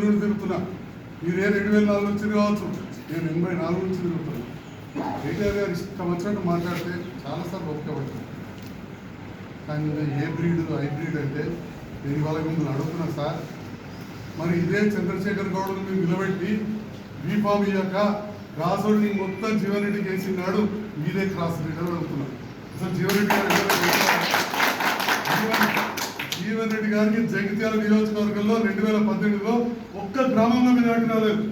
తిరుగుతున్నా. మీరే 2004 నుంచి కావచ్చు, నేను 84 నుంచి తిరుగుతున్నా. కేటీఆర్ గారు ఇష్టం వచ్చినట్టు మాట్లాడితే చాలాసార్లు ఒప్పుకోబడుతుంది. కానీ ఏ బ్రీడ్ హైబ్రిడ్ అంటే దీని వల్ల మిమ్మల్ని అడుగుతున్నా సార్. మరి ఇదే చంద్రశేఖర్ గౌడ్ని మీరు నిలబెట్టి బీఫామ్ ఇయ్యాక క్రాస్ రోడ్ని మొత్తం జీవన్ రెడ్డికి వేసినాడు. మీదే క్రాస్ రీడర్ అడుగుతున్నా. అసలు జీవన్ రెడ్డి గారికి జగిత్యాల నియోజకవర్గంలో 2018లో ఒక్క గ్రామంలో మెజార్టీ రాలేదు.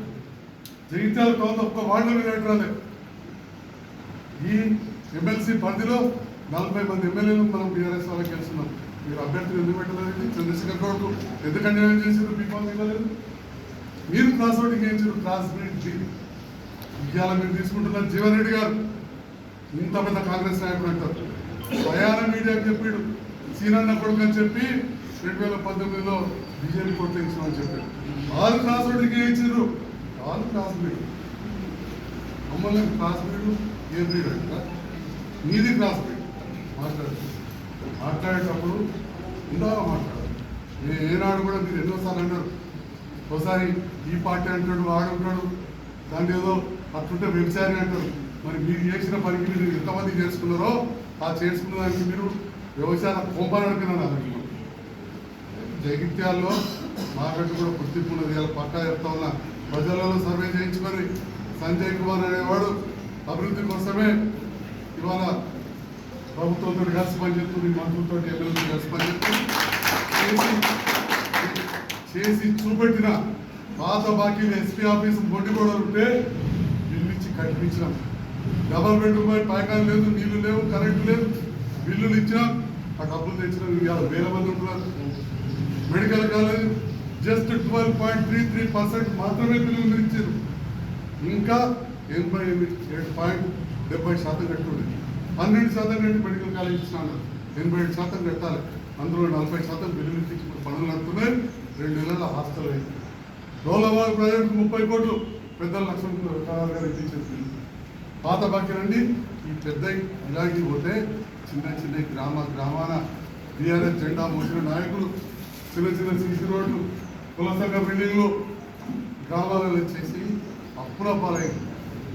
జగిత్యాల కౌంత ఒక్క వార్డులో మెజార్టీ రాలేదు. ఈ ఎమ్మెల్సీ పరిధిలో 40 మంది ఎమ్మెల్యేలు మనం బీఆర్ఎస్ వాళ్ళకి గెలుస్తున్నాం. మీరు అభ్యర్థులు ఎందుకు పెట్టలేదు? చంద్రశేఖర్ గౌడ్కు ఎందుకు అన్యాయం చేశారు? బీఫామ్ ఇవ్వలేదు. మీరు క్రాస్ రోడ్డుకి ఏం చేశారు? క్రాస్ బ్రీడ్ ఇవాళ మీరు తీసుకుంటున్నారు. జీవన్ రెడ్డి గారు ఇంత పెద్ద కాంగ్రెస్ నాయకుడు అంటారు. స్వయాన మీడియాకి చెప్పాడు సీనన్న కొడుకు అని చెప్పి 2019లో బీజేపీ కొట్టించమని చెప్పారు. వాళ్ళు క్రాస్ రోడ్డుకి ఇచ్చారు. వాళ్ళు క్రాస్ బ్రీడ్, మమ్మల్ని క్రాస్ బ్రీడ్ ఏ బ్రీడ్ అంట? మీది క్రాస్ బ్రీడ్. మాట్లాడేటప్పుడు ఇందాక మాట్లాడాలి. ఏనాడు కూడా మీరు ఎన్నోసార్లు అన్నారు. ఒకసారి ఈ పార్టీ అంటాడు, వాడుంటాడు, దాన్ని ఏదో అట్లుంటే వ్యభిచారి అంటారు. మరి మీరు చేసిన పనికి మీరు ఎంతమంది చేసుకున్నారో ఆ చేసుకున్న దానికి మీరు వ్యవసాయ కొంపని అడుగుతున్నారు. జగిత్యాల్లో మాకంటూ కూడా గుర్తింపు ఉన్నది. ఇలా పక్కా చెప్తా ఉన్నా. ప్రజలలో సర్వే చేయించుకొని సంజయ్ కుమార్ అనేవాడు అభివృద్ధి కోసమే ఇవాళ ప్రభుత్వంతో కలిసి పనిచేస్తుంది, మంత్రులతో ఎమ్మెల్యేతో కలిసి పనిచేస్తుంది. చేసి చూపెట్టిన పాత బాకీలు ఎస్పీ ఆఫీస్ మొండిగోడలు ఉంటే బిల్లు ఇచ్చి కట్టించినాం. డబల్ బెడ్రూమ్ పైకాలు లేదు, నీళ్లు లేవు, కరెంటు లేదు, బిల్లులు ఇచ్చినాం. ఆ డబ్బులు తెచ్చినాం. ఇవాళ 1000 మంది ఉంటున్నారు. మెడికల్ కాలేజ్ జస్ట్ 12.33% మాత్రమే బిల్లులు పెంచారు. ఇంకా 87.70% కట్టుండే. 12% కట్టి మెడికల్ కాలేజ్ ఇచ్చినాను. 87% కట్టాలి. అందులో 40% బిల్లులు ఇచ్చి పనులు నడుతున్నాయి. 2 నెలల హాస్టల్ అయింది. డోలవాడ ప్రాజెక్టు 30 కోట్లు పెద్దలు లక్ష్మణ్ గారు ఇచ్చేది బిల్లు. పాత బాకీలండి. ఈ పెద్ద ఇలాంటి పోతే చిన్న చిన్న గ్రామాన బీఆర్ఎస్ జెండా మోసిన నాయకులు చిన్న చిన్న సీసీ రోడ్లు, కుల సంఘ బిల్డింగ్లు గ్రామాలలో చేసి అప్పుల పాలైంది.